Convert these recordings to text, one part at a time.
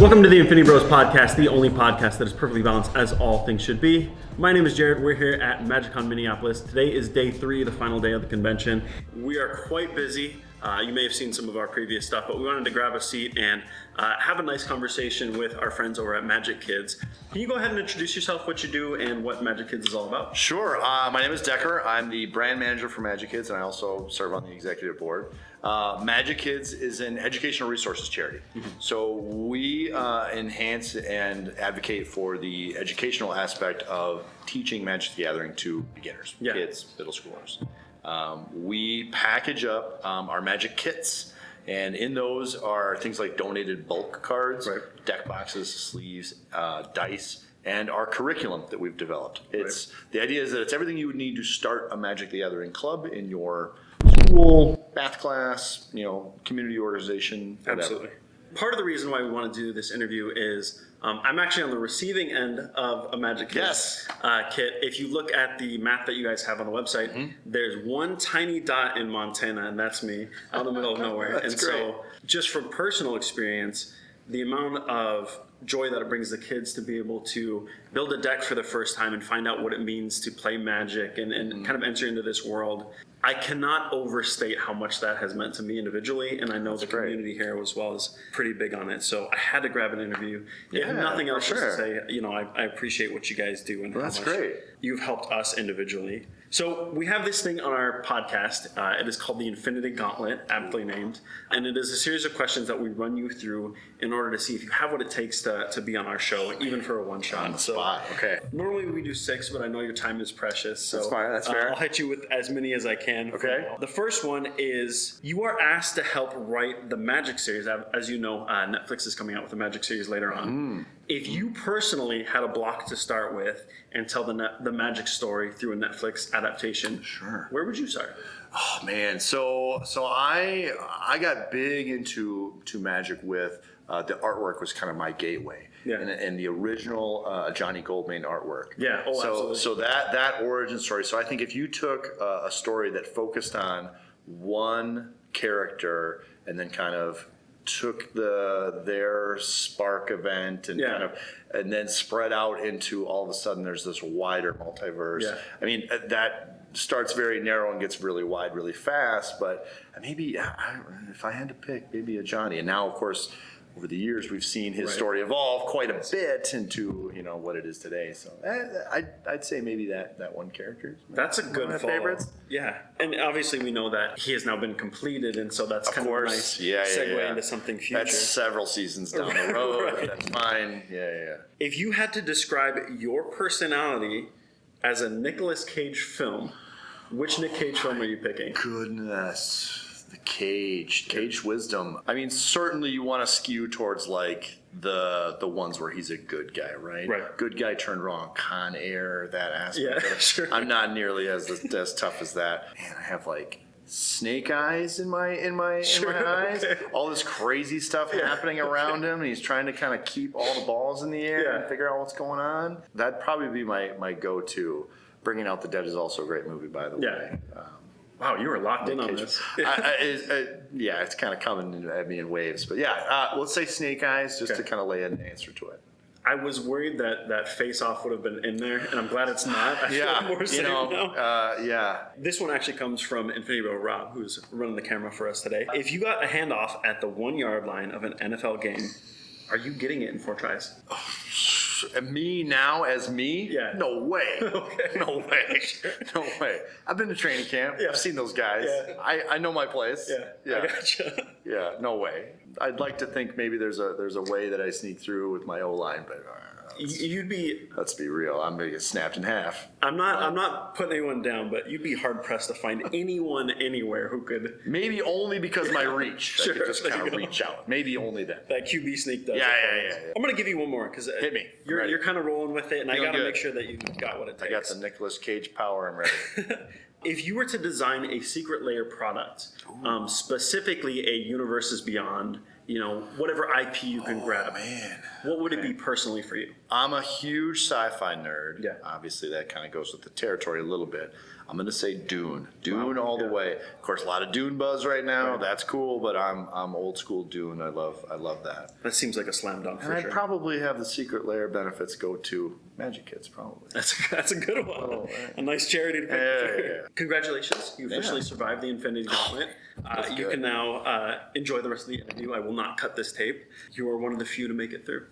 Welcome to the Infinity Bros podcast, the only podcast that is perfectly balanced as all things should be. My name is Jared. We're here at MagiCon Minneapolis. Today is day 3, the final day of the convention. We are quite busy. You may have seen some of our previous stuff, but we wanted to grab a seat and have a nice conversation with our friends over at MagiKids. Can you go ahead and introduce yourself, what you do, and what MagiKids is all about? Sure. My name is Decker. I'm the brand manager for MagiKids, and I also serve on the executive board. MagiKids is an educational resources charity. Mm-hmm. So we enhance and advocate for the educational aspect of teaching Magic the Gathering to beginners, kids, middle schoolers. We package up our Magic kits, and in those are things like donated bulk cards, deck boxes, sleeves, dice, and our curriculum that we've developed. The idea is that it's everything you would need to start a Magic the Gathering club in your school, math class, community organization. Whatever. Absolutely. Part of the reason why we want to do this interview is I'm actually on the receiving end of a MagiKids kit. If you look at the map that you guys have on the website, there's one tiny dot in Montana, and that's me, out in the middle of nowhere. That's and great. So just from personal experience, the amount of joy that it brings the kids to be able to build a deck for the first time and find out what it means to play Magic and kind of enter into this world, I cannot overstate how much that has meant to me individually, and I know the community here as well is pretty big on it. So I had to grab an interview. If nothing else, just to say, I appreciate what you guys do and how much you've helped us individually. So we have this thing on our podcast. It is called the Infinity Gauntlet, aptly named, and it is a series of questions that we run you through in order to see if you have what it takes to be on our show, even for a one-shot. On the spot. Okay. Normally we do 6, but I know your time is precious. So that's fine. That's fair. I'll hit you with as many as I can. Okay. The first one is you are asked to help write the Magic series. As you know, Netflix is coming out with the Magic series later on. If you personally had a block to start with and tell the Magic story through a Netflix adaptation, where would you start? Oh man, so I got big into Magic with the artwork was kind of my gateway. Yeah. And the original Johnny Goldman artwork. Yeah. Oh, absolutely. So that origin story. So I think if you took a story that focused on one character and then kind of took their spark event and and then spread out into, all of a sudden there's this wider multiverse. Yeah. I mean, that starts very narrow and gets really wide really fast, but maybe if I had to pick, maybe a Johnny. And now, of course, over the years, we've seen his story evolve quite a bit into what it is today. So I'd say maybe that one character. That's a good favorites. Yeah, and obviously we know that he has now been completed, and so that's kind of a nice segue into something future. That's several seasons down the road. That's fine. Yeah. If you had to describe your personality as a Nicolas Cage film, which Nick Cage film are you picking? Goodness. The Cage wisdom. I mean, certainly you want to skew towards like the ones where he's a good guy, right? Right. Good guy turned wrong, Con Air, that aspect. Yeah, sure. I'm not nearly as tough as that. Man, I have like snake eyes in my eyes. Okay. All this crazy stuff happening around him, and he's trying to kind of keep all the balls in the air and figure out what's going on. That'd probably be my go-to. Bringing Out the Dead is also a great movie, by the way. Wow, you were locked in on this. It's kind of coming at me in waves. But let's say Snake Eyes, just to kind of lay an answer to it. I was worried that Face Off would have been in there, and I'm glad it's not. I feel more safe now. This one actually comes from Infinity Bro Rob, who's running the camera for us today. If you got a handoff at the 1-yard line of an NFL game, are you getting it in 4 tries? Me now as me? Yeah. No way. No way. I've been to training camp. I've seen those guys. Yeah. I know my place. Yeah. I gotcha. Yeah. No way. I'd like to think maybe there's a way that I sneak through with my O-line, but you'd be. Let's be real. I'm gonna get snapped in half. I'm not putting anyone down, but you'd be hard pressed to find anyone anywhere who could. Maybe only because my reach. I could just kind of reach out. Maybe only then. That QB sneak does. Yeah. I'm gonna give you one more because hit me. You're kind of rolling with it, and I gotta make sure that you got what it takes. I got the Nicolas Cage power. I'm ready. If you were to design a secret layer product, specifically a Universes Beyond, whatever IP you can grab, what would it be personally for you? I'm a huge sci-fi nerd. Yeah. Obviously, that kind of goes with the territory a little bit. I'm going to say Dune. Dune all the way. Of course, a lot of Dune buzz right now. That's cool, but I'm old school Dune. I love that. That seems like a slam dunk for And sure. I'd probably have the secret layer benefits go to MagiKids, probably. That's a good one. Oh, a nice charity to pick. Yeah. Congratulations. You officially survived the Infinity Gauntlet. You can now enjoy the rest of the interview. I will not cut this tape. You are one of the few to make it through.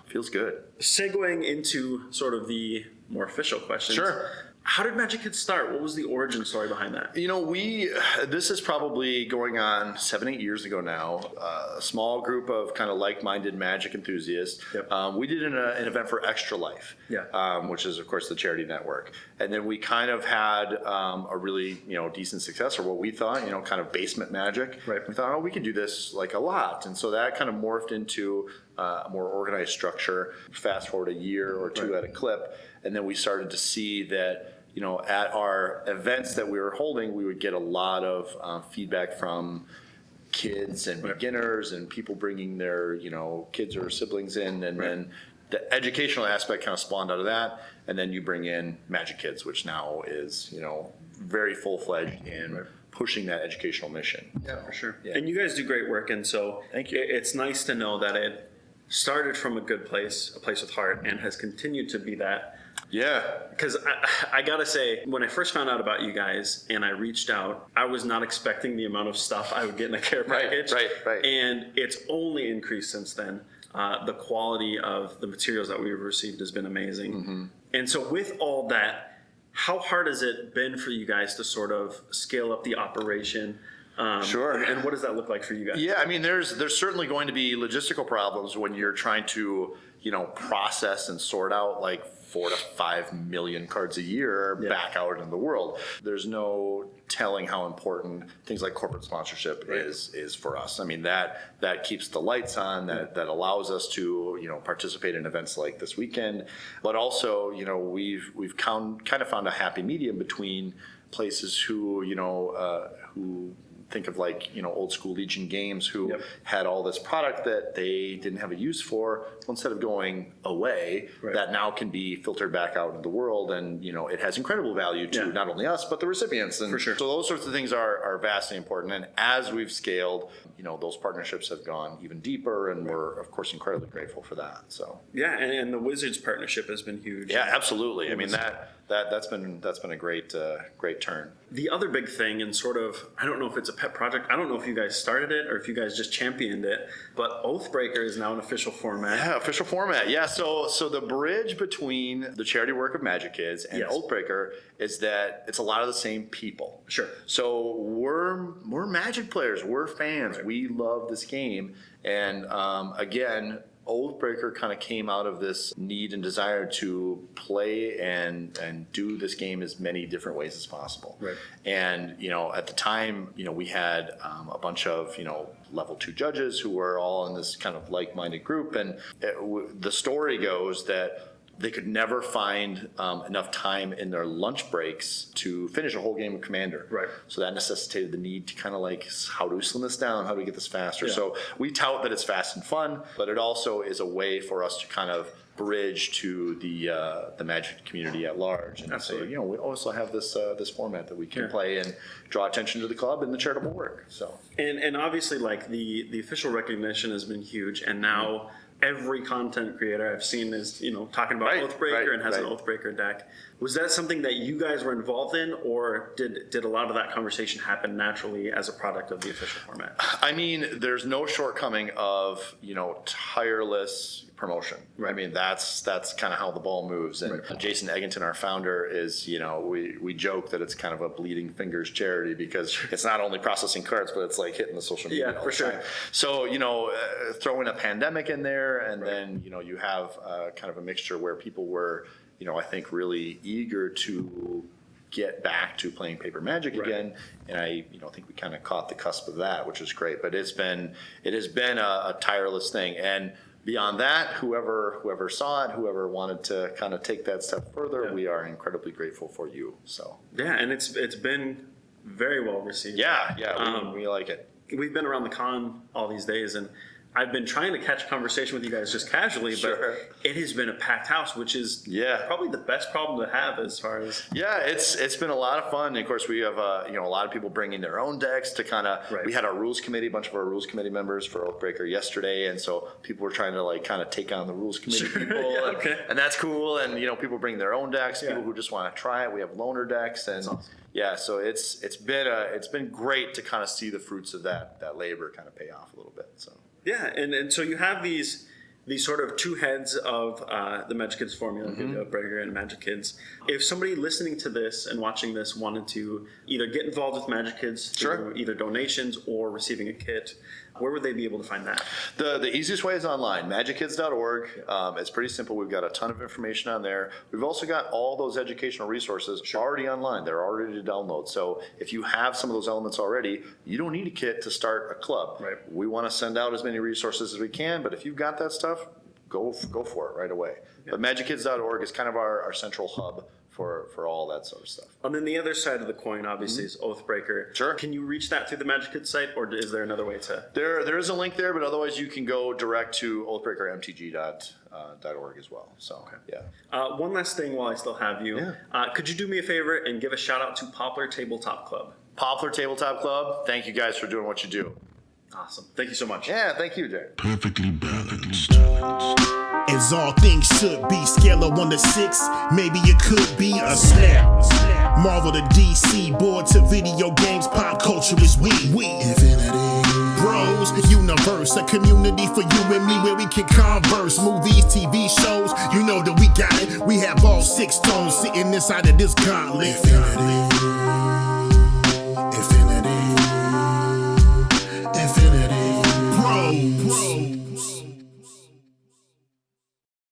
Feels good. Segueing into sort of the more official questions. Sure. How did MagiKids start? What was the origin story behind that? You know, this is probably going on 7-8 years ago now. A small group of kind of like-minded magic enthusiasts. Yep. We did an event for Extra Life, which is, of course, the charity network. And then we kind of had a really, decent success, or what we thought, kind of basement magic. Right. We thought, we could do this like a lot. And so that kind of morphed into a more organized structure. Fast forward a year or two at a clip, and then we started to see that at our events that we were holding, we would get a lot of feedback from kids and beginners and people bringing their, kids or siblings in. And then the educational aspect kind of spawned out of that. And then you bring in MagiKids, which now is, very full-fledged in pushing that educational mission. Yeah, for sure. Yeah. And you guys do great work. And so thank you. It's nice to know that it started from a good place, a place with heart, and has continued to be that. Yeah. Because I gotta say, when I first found out about you guys and I reached out, I was not expecting the amount of stuff I would get in a care package. Right. And it's only increased since then. The quality of the materials that we've received has been amazing. Mm-hmm. And so with all that, how hard has it been for you guys to sort of scale up the operation? Sure. And what does that look like for you guys? Yeah, I mean, there's certainly going to be logistical problems when you're trying to, process and sort out like 4 to 5 million cards a year back out in the world. There's no telling how important things like corporate sponsorship is for us. I mean, that keeps the lights on, that allows us to, participate in events like this weekend. But also, we've kind of found a happy medium between places who think of like, old school Legion Games who had all this product that they didn't have a use for. Well, instead of going away, that now can be filtered back out into the world. And, it has incredible value to not only us, but the recipients. And for sure. So those sorts of things are vastly important. And as we've scaled, those partnerships have gone even deeper. And we're, of course, incredibly grateful for that. So yeah, and the Wizards partnership has been huge. Yeah, absolutely. I mean, that's been a great turn. The other big thing, and sort of, I don't know if it's a pet project. I don't know if you guys started it or if you guys just championed it, but Oathbreaker is now an official format. Yeah, official format. Yeah, so the bridge between the charity work of MagiKids and Oathbreaker is that it's a lot of the same people. Sure. So we're Magic players. We're fans. We love this game, and again, Oathbreaker kind of came out of this need and desire to play and do this game as many different ways as possible. Right. And, at the time, we had a bunch of, level 2 judges who were all in this kind of like-minded group. And the story goes that they could never find enough time in their lunch breaks to finish a whole game of Commander. Right. So that necessitated the need to kind of like, how do we slim this down? How do we get this faster? Yeah. So we tout that it's fast and fun, but it also is a way for us to kind of bridge to the Magic community at large and say, we also have this format that we can play and draw attention to the club and the charitable work. So and obviously, like the official recognition has been huge, and now every content creator I've seen is talking about Oathbreaker and has an Oathbreaker deck. Was that something that you guys were involved in, or did a lot of that conversation happen naturally as a product of the official format? I mean, there's no shortcoming of tireless promotion. Right. I mean, that's kind of how the ball moves. And Jason Egginton, our founder, is we joke that it's kind of a bleeding fingers charity because it's not only processing cards, but it's like hitting the social media. Yeah, for sure. So throw in a pandemic in there, and then you have kind of a mixture where people were I think really eager to get back to playing paper Magic again, and I think we kind of caught the cusp of that, which is great. But it has been a tireless thing, and beyond that, whoever saw it, whoever wanted to kind of take that step further, we are incredibly grateful for you. So and it's been very well received. Yeah, we like it. We've been around the con all these days, and I've been trying to catch a conversation with you guys just casually, Sure. but it has been a packed house, which is probably the best problem to have as far as. Yeah, it's been a lot of fun. And of course, we have a lot of people bringing their own decks to kind of. Right. We had our rules committee, a bunch of our rules committee members for Oathbreaker yesterday, and so people were trying to like kind of take on the rules committee people, Yeah, okay. and that's cool. And people bring their own decks. Yeah. People who just want to try it. We have loaner decks, and awesome. yeah, so it's been great to kind of see the fruits of that labor kind of pay off a little bit. So. Yeah, and so you have these sort of two heads of the MagiKids formula, the Oathbreaker and MagiKids. If somebody listening to this and watching this wanted to either get involved with MagiKids through either donations or receiving a kit, where would they be able to find that? The easiest way is online, MagiKids.org. It's pretty simple. We've got a ton of information on there. We've also got all those educational resources already online. They're already to download. So if you have some of those elements already, you don't need a kit to start a club. Right. We want to send out as many resources as we can, but if you've got that stuff, go for it right away. Yeah. But MagiKids.org is kind of our central hub for all that sort of stuff. And then the other side of the coin, obviously, is Oathbreaker. Sure. Can you reach that through the MagiKids site, or is there another way to? There is a link there, but otherwise you can go direct to oathbreakermtg.org as well. So, yeah. One last thing while I still have you. Yeah. Could you do me a favor and give a shout out to Poplar Tabletop Club? Poplar Tabletop Club, thank you guys for doing what you do. Awesome. Thank you so much. Yeah, thank you, Jay. Perfectly balanced. As all things should be, scale of 1 to 6, maybe it could be a snap. Marvel to DC, board to video games, pop culture is we. Infinity. Bros, universe, a community for you and me where we can converse. Movies, TV shows, you know that we got it. We have all 6 tones sitting inside of this gauntlet. Infinity.